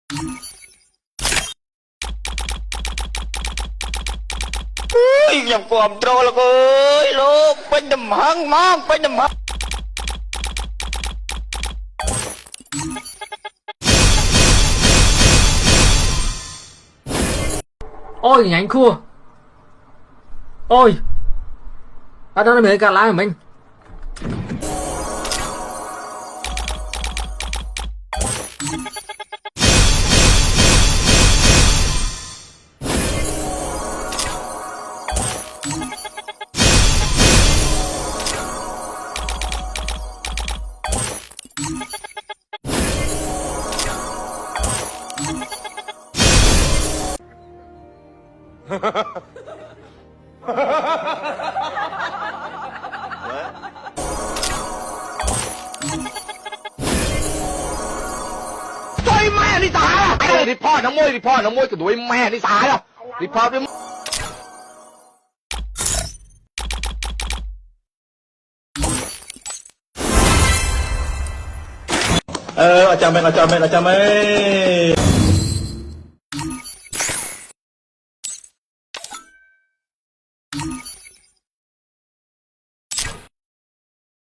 ยังความโตแล้วก็ลูกเป็นดำหังมากเป็นดำหังôi nhánh khua ôi ở đó là mấy cả lá của mình tôi mẹ đi xả à điพ่อน้ำมวยก็ด้วยแม่đi xả à điพ่อด้วยอาจารย์ไหม